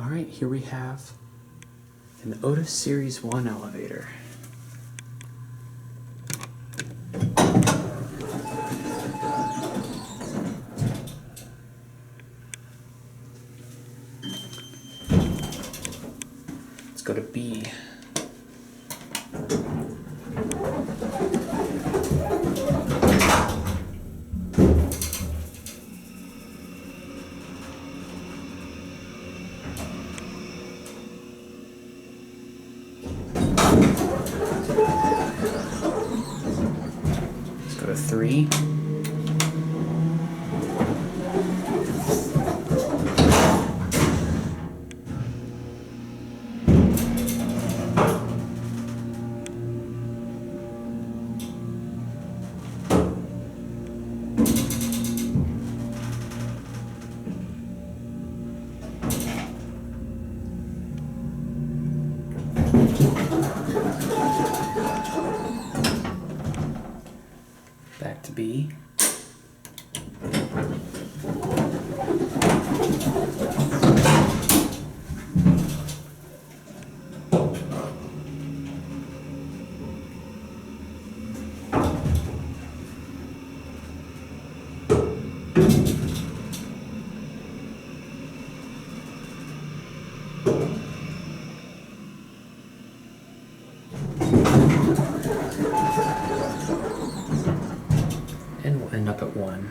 Alright, here we have an Otis Series 1 elevator. Let's go to B. Let's go to 3. Back to B. And we'll end up at 1.